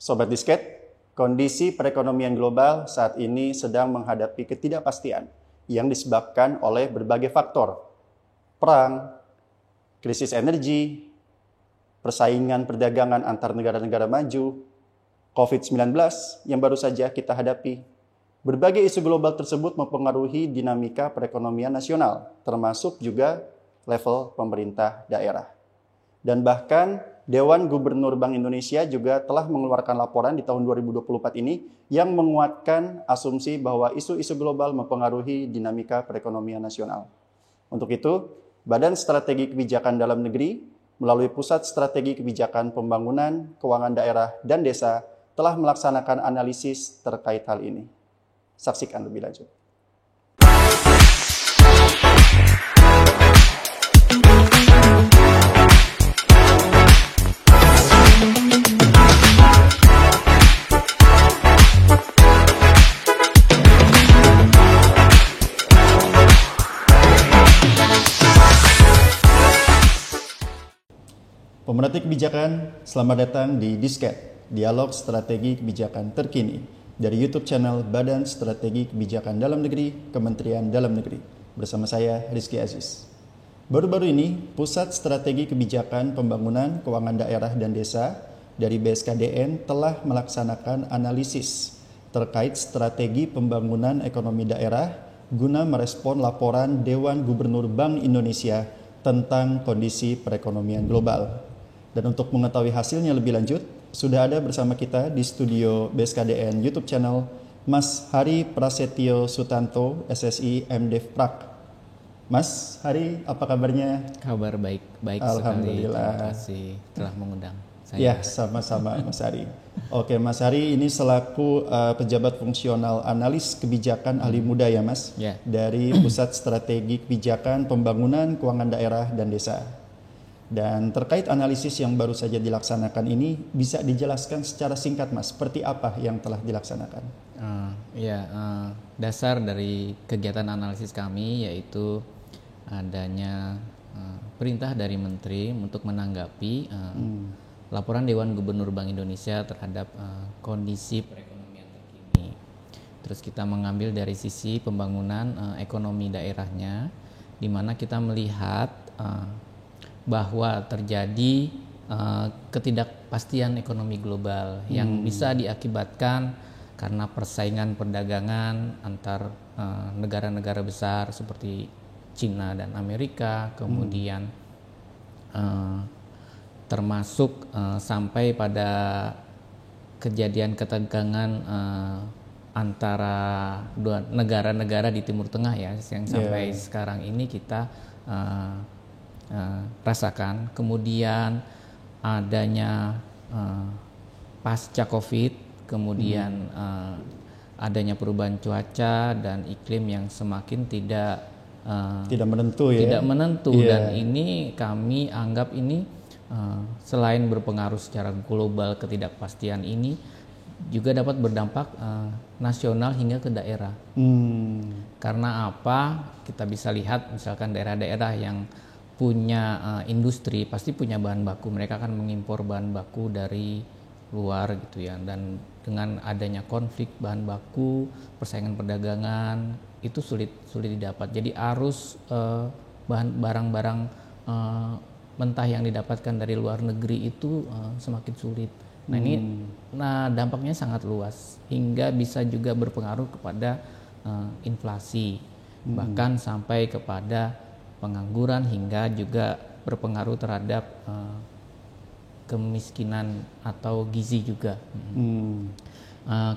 Sobat Disket, kondisi perekonomian global saat ini sedang menghadapi ketidakpastian yang disebabkan oleh berbagai faktor. Perang, krisis energi, persaingan perdagangan antar negara-negara maju, COVID-19 yang baru saja kita hadapi. Berbagai isu global tersebut mempengaruhi dinamika perekonomian nasional, termasuk juga level pemerintah daerah. Dan bahkan Dewan Gubernur Bank Indonesia juga telah mengeluarkan laporan di tahun 2024 ini yang menguatkan asumsi bahwa isu-isu global mempengaruhi dinamika perekonomian nasional. Untuk itu, Badan Strategi Kebijakan Dalam Negeri melalui Pusat Strategi Kebijakan Pembangunan, Keuangan Daerah, dan Desa telah melaksanakan analisis terkait hal ini. Saksikan lebih lanjut. Pemerhati kebijakan, selamat datang di Disket, dialog strategi kebijakan terkini dari YouTube channel Badan Strategi Kebijakan Dalam Negeri, Kementerian Dalam Negeri. Bersama saya, Rizky Aziz. Baru-baru ini, Pusat Strategi Kebijakan Pembangunan, Keuangan Daerah, dan Desa dari BSKDN telah melaksanakan analisis terkait strategi pembangunan ekonomi daerah guna merespon laporan Dewan Gubernur Bank Indonesia tentang kondisi perekonomian global. Dan untuk mengetahui hasilnya lebih lanjut, sudah ada bersama kita di studio BSKDN YouTube channel Mas Hari Prasetyo Sutanto, SSI MDevPrak. Mas Hari, apa kabarnya? Kabar baik Alhamdulillah. Terima kasih telah mengundang saya. Ya, sama-sama Mas Hari. Oke, Mas Hari ini selaku pejabat fungsional analis kebijakan ahli muda ya Mas? Ya. Dari Pusat Strategi Kebijakan Pembangunan, Keuangan Daerah, dan Desa. Dan terkait analisis yang baru saja dilaksanakan ini, bisa dijelaskan secara singkat Mas, seperti apa yang telah dilaksanakan? Dasar dari kegiatan analisis kami yaitu adanya perintah dari Menteri untuk menanggapi laporan Dewan Gubernur Bank Indonesia terhadap kondisi perekonomian terkini. Terus kita mengambil dari sisi pembangunan ekonomi daerahnya, di mana kita melihat bahwa terjadi ketidakpastian ekonomi global yang bisa diakibatkan karena persaingan perdagangan antar negara-negara besar seperti Cina dan Amerika, kemudian termasuk sampai pada kejadian ketegangan antara dua negara-negara di Timur Tengah ya, yang sampai sekarang ini kita rasakan. Kemudian adanya pasca COVID, kemudian adanya perubahan cuaca dan iklim yang semakin tidak menentu ya. Tidak menentu dan ini kami anggap ini selain berpengaruh secara global, ketidakpastian ini juga dapat berdampak nasional hingga ke daerah. Karena apa? Kita bisa lihat misalkan daerah-daerah yang punya industri pasti punya bahan baku, mereka akan mengimpor bahan baku dari luar gitu ya, dan dengan adanya konflik bahan baku, persaingan perdagangan itu sulit didapat. Jadi arus barang-barang mentah yang didapatkan dari luar negeri itu semakin sulit. Nah ini dampaknya sangat luas hingga bisa juga berpengaruh kepada inflasi, bahkan sampai kepada pengangguran hingga juga berpengaruh terhadap kemiskinan atau gizi juga.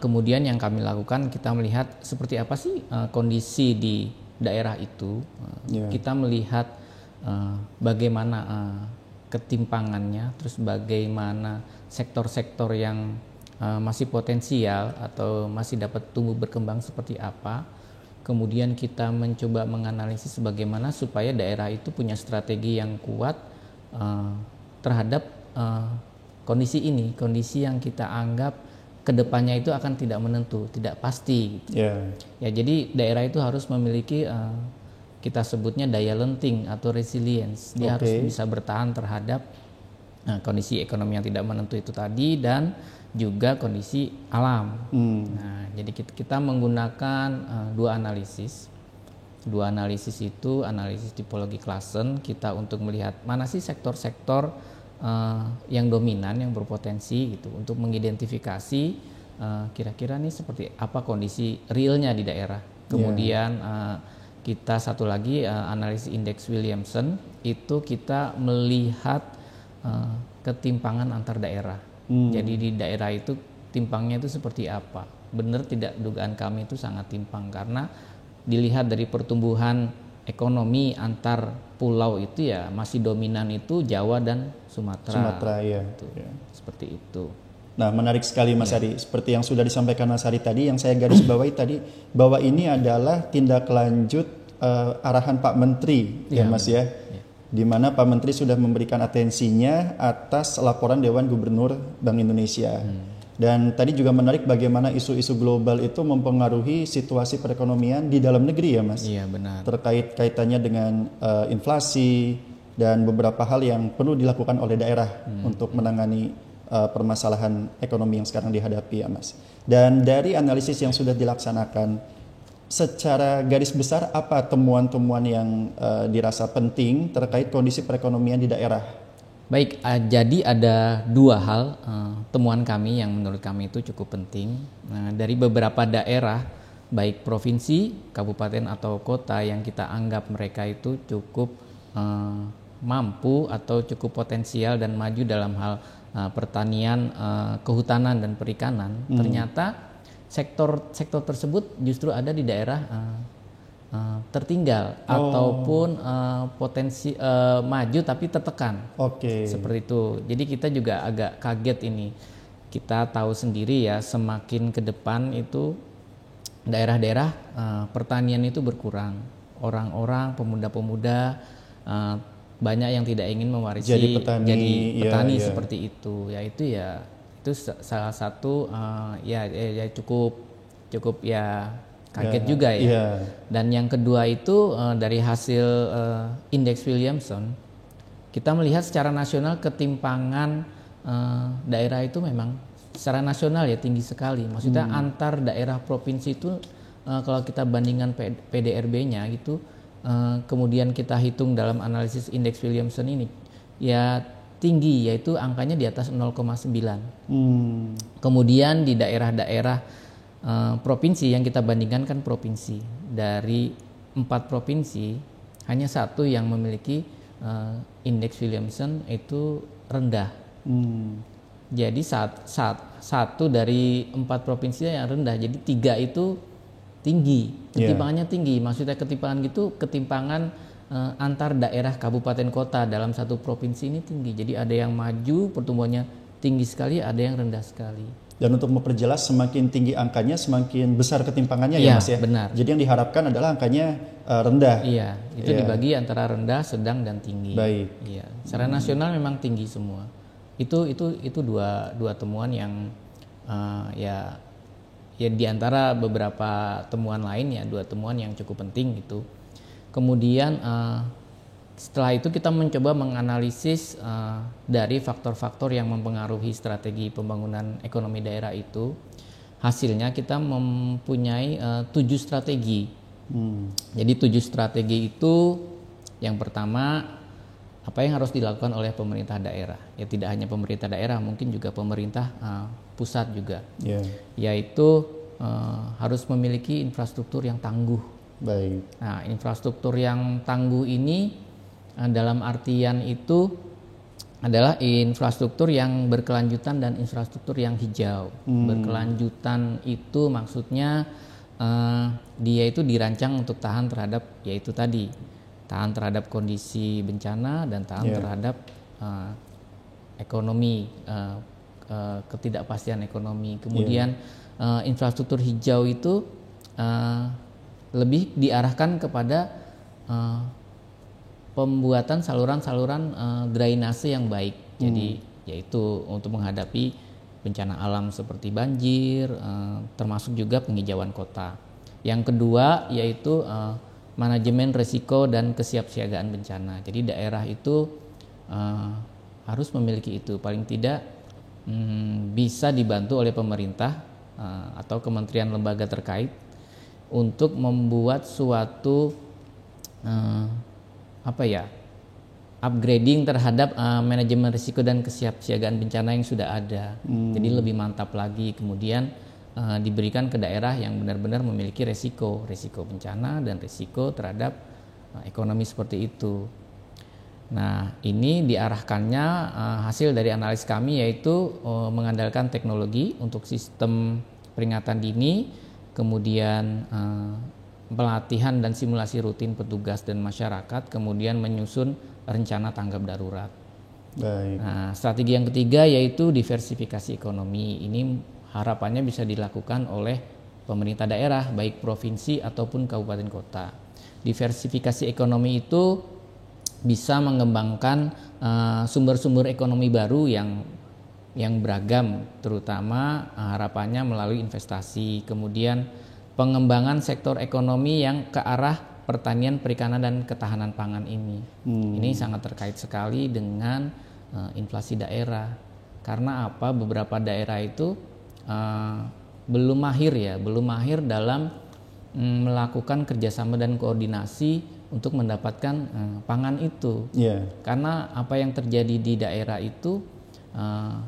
Kemudian yang kami lakukan, kita melihat seperti apa sih kondisi di daerah itu. Kita melihat bagaimana ketimpangannya, terus bagaimana sektor-sektor yang masih potensial atau masih dapat tumbuh berkembang seperti apa. Kemudian kita mencoba menganalisis bagaimana supaya daerah itu punya strategi yang kuat terhadap kondisi ini, kondisi yang kita anggap kedepannya itu akan tidak menentu, tidak pasti. Ya, jadi daerah itu harus memiliki kita sebutnya daya lenting atau resilience. Dia harus bisa bertahan terhadap kondisi ekonomi yang tidak menentu itu tadi, dan juga kondisi alam. Nah, jadi kita menggunakan dua analisis. Dua analisis itu analisis tipologi Classen kita untuk melihat mana sih sektor-sektor yang dominan, yang berpotensi gitu, untuk mengidentifikasi kira-kira nih seperti apa kondisi realnya di daerah. Kemudian kita satu lagi analisis indeks Williamson itu kita melihat ketimpangan antar daerah. Jadi di daerah itu timpangnya itu seperti apa? Benar tidak dugaan kami itu sangat timpang karena dilihat dari pertumbuhan ekonomi antar pulau itu ya masih dominan itu Jawa dan Sumatera. ya. Seperti itu. Nah, menarik sekali Mas Ari. Seperti yang sudah disampaikan Mas Ari tadi, yang saya garis bawahi tadi bahwa ini adalah tindak lanjut arahan Pak Menteri ya Mas ya. Di mana Pak Menteri sudah memberikan atensinya atas laporan Dewan Gubernur Bank Indonesia. Dan tadi juga menarik bagaimana isu-isu global itu mempengaruhi situasi perekonomian di dalam negeri ya Mas. Iya benar. Terkait kaitannya dengan inflasi dan beberapa hal yang perlu dilakukan oleh daerah untuk menangani permasalahan ekonomi yang sekarang dihadapi ya Mas. Dan dari analisis yang sudah dilaksanakan, secara garis besar apa temuan-temuan yang dirasa penting terkait kondisi perekonomian di daerah? Baik, jadi ada dua hal temuan kami yang menurut kami itu cukup penting. Dari beberapa daerah, baik provinsi, kabupaten atau kota yang kita anggap mereka itu cukup mampu atau cukup potensial dan maju dalam hal pertanian, kehutanan dan perikanan, ternyata sektor tersebut justru ada di daerah tertinggal ataupun potensi maju tapi tertekan. Seperti itu. Jadi kita juga agak kaget ini. Kita tahu sendiri ya, semakin ke depan itu daerah-daerah pertanian itu berkurang. Orang-orang, pemuda-pemuda banyak yang tidak ingin mewarisi jadi petani seperti itu. Yaitu itu salah satu ya cukup ya kaget juga ya. Dan yang kedua itu dari hasil indeks Williamson kita melihat secara nasional ketimpangan daerah itu memang secara nasional ya tinggi sekali. Maksudnya antar daerah provinsi itu kalau kita bandingkan PDRB-nya gitu, kemudian kita hitung dalam analisis indeks Williamson ini ya tinggi, yaitu angkanya di atas 0,9. Kemudian di daerah-daerah provinsi yang kita bandingkan kan provinsi, dari 4 provinsi hanya satu yang memiliki indeks Williamson itu rendah. Jadi satu dari 4 provinsi yang rendah, jadi 3 itu tinggi, ketimpangannya tinggi. Maksudnya ketimpangan antar daerah kabupaten kota dalam satu provinsi ini tinggi. Jadi ada yang maju pertumbuhannya tinggi sekali, ada yang rendah sekali. Dan untuk memperjelas, semakin tinggi angkanya semakin besar ketimpangannya ya Mas ya. Benar. Jadi yang diharapkan adalah angkanya rendah. Iya, itu dibagi antara rendah, sedang dan tinggi. Baik. Iya, secara nasional memang tinggi semua. Itu dua temuan yang ya di antara beberapa temuan lain ya, 2 temuan yang cukup penting gitu. Kemudian setelah itu kita mencoba menganalisis dari faktor-faktor yang mempengaruhi strategi pembangunan ekonomi daerah itu. Hasilnya kita mempunyai 7 strategi. Jadi 7 strategi itu, yang pertama, apa yang harus dilakukan oleh pemerintah daerah. Ya tidak hanya pemerintah daerah, mungkin juga pemerintah pusat juga. Yaitu harus memiliki infrastruktur yang tangguh. Baik. Nah, infrastruktur yang tangguh ini dalam artian itu adalah infrastruktur yang berkelanjutan dan infrastruktur yang hijau. Berkelanjutan itu maksudnya dia itu dirancang untuk tahan terhadap yaitu tadi, tahan terhadap kondisi bencana dan tahan terhadap ekonomi, ketidakpastian ekonomi. Kemudian infrastruktur hijau itu lebih diarahkan kepada pembuatan saluran-saluran drainase yang baik. Jadi yaitu untuk menghadapi bencana alam seperti banjir, termasuk juga penghijauan kota. Yang kedua yaitu manajemen risiko dan kesiapsiagaan bencana. Jadi daerah itu harus memiliki itu, paling tidak bisa dibantu oleh pemerintah atau kementerian lembaga terkait untuk membuat suatu upgrading terhadap manajemen risiko dan kesiapsiagaan bencana yang sudah ada. Jadi lebih mantap lagi, kemudian diberikan ke daerah yang benar-benar memiliki risiko bencana dan risiko terhadap ekonomi seperti itu. Nah, ini diarahkannya hasil dari analis kami yaitu mengandalkan teknologi untuk sistem peringatan dini, kemudian pelatihan dan simulasi rutin petugas dan masyarakat, kemudian menyusun rencana tanggap darurat. Baik. Nah, strategi yang ketiga yaitu diversifikasi ekonomi. Ini harapannya bisa dilakukan oleh pemerintah daerah, baik provinsi ataupun kabupaten kota. Diversifikasi ekonomi itu bisa mengembangkan sumber-sumber ekonomi baru yang beragam, terutama harapannya melalui investasi, kemudian pengembangan sektor ekonomi yang ke arah pertanian, perikanan, dan ketahanan pangan ini. Ini sangat terkait sekali dengan inflasi daerah. Karena apa? Beberapa daerah itu belum mahir dalam melakukan kerjasama dan koordinasi untuk mendapatkan pangan itu. Karena apa yang terjadi di daerah itu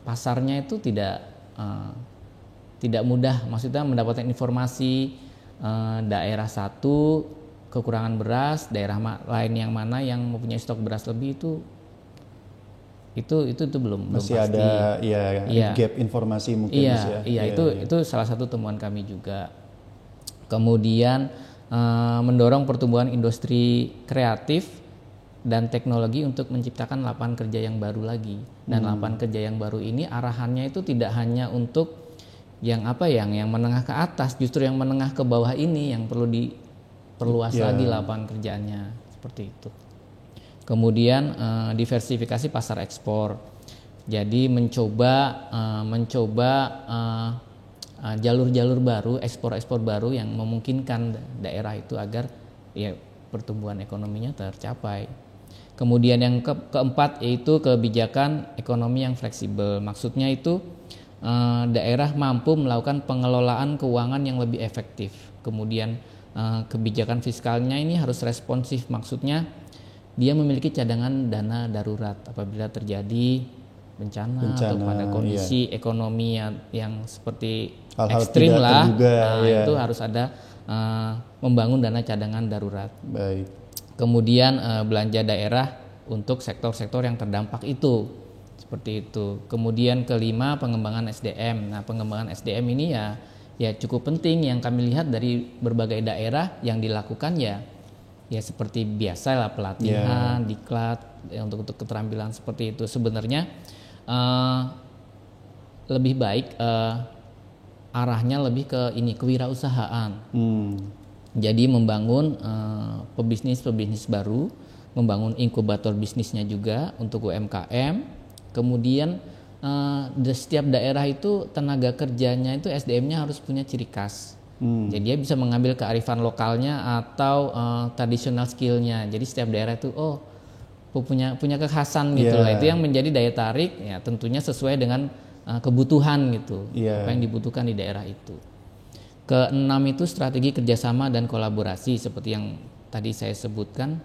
pasarnya itu tidak mudah, maksudnya mendapatkan informasi daerah satu kekurangan beras, daerah lain yang mana yang mempunyai stok beras lebih itu belum masih pasti. Ada gap informasi mungkin. Itu salah satu temuan kami juga. Kemudian mendorong pertumbuhan industri kreatif dan teknologi untuk menciptakan lapangan kerja yang baru lagi. Dan lapangan kerja yang baru ini arahannya itu tidak hanya untuk yang menengah ke atas, justru yang menengah ke bawah ini yang perlu diperluas lagi lapangan kerjaannya, seperti itu. Kemudian diversifikasi pasar ekspor. Jadi mencoba jalur-jalur baru, ekspor baru yang memungkinkan daerah itu agar pertumbuhan ekonominya tercapai. Kemudian yang keempat yaitu kebijakan ekonomi yang fleksibel. Maksudnya itu daerah mampu melakukan pengelolaan keuangan yang lebih efektif. Kemudian kebijakan fiskalnya ini harus responsif. Maksudnya dia memiliki cadangan dana darurat apabila terjadi bencana atau pada kondisi ekonomi yang seperti hal-hal ekstrim lah, itu harus ada membangun dana cadangan darurat. Baik. Kemudian belanja daerah untuk sektor-sektor yang terdampak itu, seperti itu. Kemudian kelima, pengembangan SDM. Nah, pengembangan SDM ini ya cukup penting yang kami lihat dari berbagai daerah yang dilakukan ya seperti biasa lah, pelatihan, diklat untuk keterampilan seperti itu. Sebenarnya lebih baik arahnya lebih ke kewirausahaan. Jadi membangun pebisnis baru, membangun inkubator bisnisnya juga untuk UMKM. Kemudian di setiap daerah itu tenaga kerjanya itu SDM-nya harus punya ciri khas. Jadi dia bisa mengambil kearifan lokalnya atau traditional skill-nya. Jadi setiap daerah itu punya kekhasan gitu lah. Itu yang menjadi daya tarik ya, tentunya sesuai dengan kebutuhan gitu. Apa yang dibutuhkan di daerah itu. Keenam itu strategi kerjasama dan kolaborasi seperti yang tadi saya sebutkan.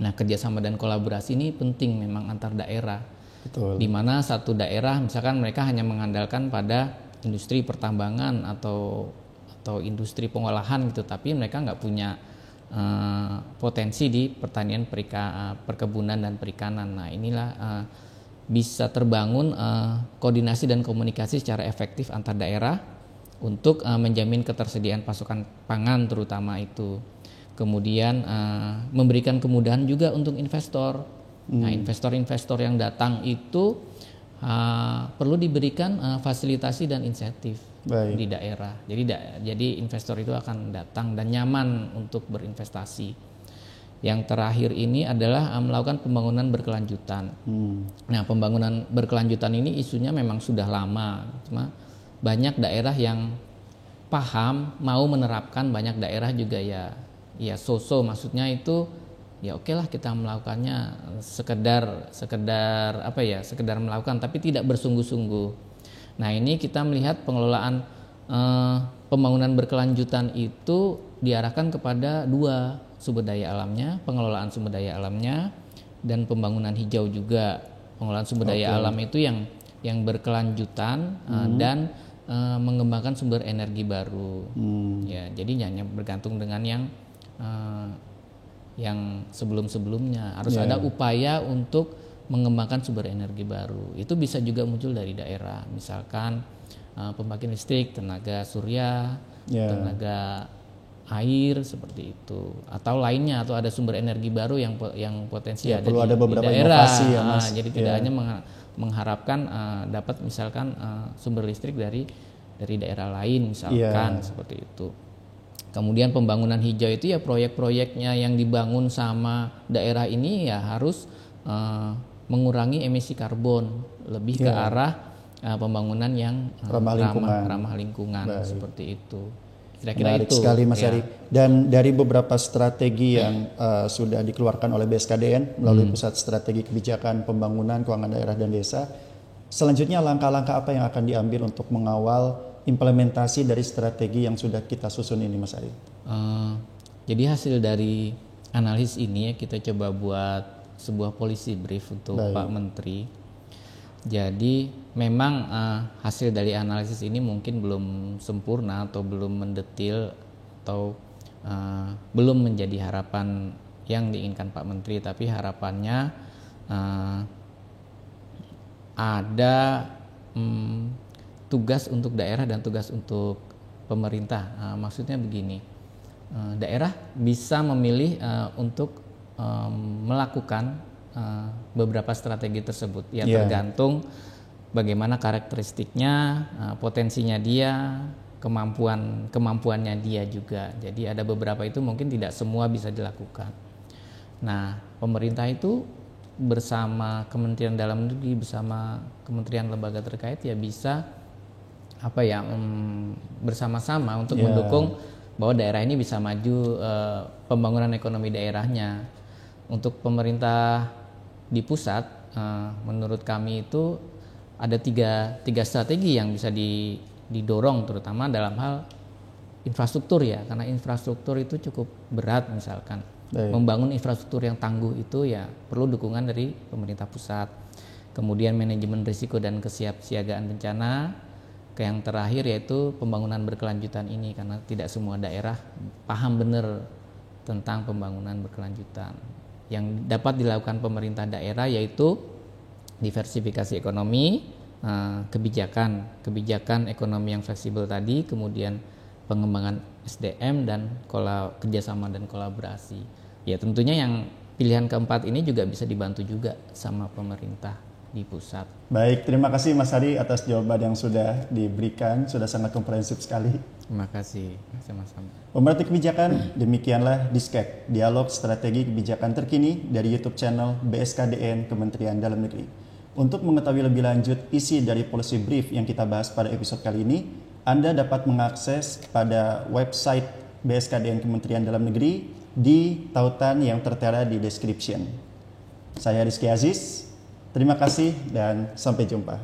Nah, kerjasama dan kolaborasi ini penting memang antar daerah. Betul. Di mana satu daerah misalkan mereka hanya mengandalkan pada industri pertambangan atau industri pengolahan gitu, tapi mereka nggak punya potensi di pertanian, perkebunan dan perikanan. Nah, inilah bisa terbangun koordinasi dan komunikasi secara efektif antar daerah untuk menjamin ketersediaan pasokan pangan terutama itu. Kemudian memberikan kemudahan juga untuk investor. Nah, investor-investor yang datang itu perlu diberikan fasilitasi dan insentif. Baik. Di daerah. Jadi investor itu akan datang dan nyaman untuk berinvestasi. Yang terakhir ini adalah melakukan pembangunan berkelanjutan. Nah, pembangunan berkelanjutan ini isunya memang sudah lama. Cuma banyak daerah yang paham, mau menerapkan, banyak daerah juga ya so-so, maksudnya itu ya oke lah kita melakukannya sekedar apa ya, sekedar melakukan tapi tidak bersungguh-sungguh. Nah ini kita melihat pengelolaan pembangunan berkelanjutan itu diarahkan kepada dua, sumber daya alamnya, pengelolaan sumber daya alamnya, dan pembangunan hijau juga. Pengelolaan sumber daya alam itu yang berkelanjutan dan mengembangkan sumber energi baru. Ya, jadi hanya bergantung dengan yang sebelum-sebelumnya. Harus ada upaya untuk mengembangkan sumber energi baru. Itu bisa juga muncul dari daerah, misalkan pembangkit listrik, tenaga surya, tenaga air seperti itu, atau lainnya, atau ada sumber energi baru yang potensi ada perlu ada beberapa di daerah. Inovasi ya, Mas. Jadi tidak hanya mengharapkan dapat misalkan sumber listrik dari daerah lain misalkan seperti itu. Kemudian pembangunan hijau itu ya proyek-proyeknya yang dibangun sama daerah ini ya harus mengurangi emisi karbon, lebih ke arah pembangunan yang ramah lingkungan seperti itu. Kira-kira menarik itu sekali Mas Ari. Dan dari beberapa strategi yang sudah dikeluarkan oleh BSKDN melalui Pusat Strategi Kebijakan Pembangunan Keuangan Daerah dan Desa, selanjutnya langkah-langkah apa yang akan diambil untuk mengawal implementasi dari strategi yang sudah kita susun ini, Mas Ari? Jadi hasil dari analisis ini ya kita coba buat sebuah policy brief untuk Pak Menteri. Jadi memang hasil dari analisis ini mungkin belum sempurna atau belum mendetil atau belum menjadi harapan yang diinginkan Pak Menteri, tapi harapannya ada tugas untuk daerah dan tugas untuk pemerintah. Maksudnya begini, daerah bisa memilih untuk melakukan beberapa strategi tersebut ya, tergantung bagaimana karakteristiknya, potensinya dia, kemampuannya dia juga. Jadi ada beberapa itu mungkin tidak semua bisa dilakukan. Nah, pemerintah itu bersama Kementerian Dalam Negeri, bersama kementerian lembaga terkait ya bisa bersama-sama untuk mendukung bahwa daerah ini bisa maju, pembangunan ekonomi daerahnya. Untuk pemerintah di pusat, menurut kami itu ada tiga strategi yang bisa didorong, terutama dalam hal infrastruktur ya, karena infrastruktur itu cukup berat. Misalkan membangun infrastruktur yang tangguh itu ya perlu dukungan dari pemerintah pusat. Kemudian manajemen risiko dan kesiapsiagaan bencana. Yang terakhir yaitu pembangunan berkelanjutan ini, karena tidak semua daerah paham benar tentang pembangunan berkelanjutan. Yang dapat dilakukan pemerintah daerah yaitu diversifikasi ekonomi, kebijakan ekonomi yang fleksibel tadi, kemudian pengembangan SDM dan kerjasama dan kolaborasi. Ya tentunya yang pilihan keempat ini juga bisa dibantu juga sama pemerintah di pusat. Baik, terima kasih Mas Ari atas jawaban yang sudah diberikan, sudah sangat komprehensif sekali. Terima kasih, sama-sama. Pemerhati kebijakan, demikianlah Disket, dialog strategi kebijakan terkini dari YouTube channel BSKDN Kementerian Dalam Negeri. Untuk mengetahui lebih lanjut isi dari policy brief yang kita bahas pada episode kali ini, Anda dapat mengakses pada website BSKDN Kementerian Dalam Negeri di tautan yang tertera di description. Saya Rizky Aziz, terima kasih dan sampai jumpa.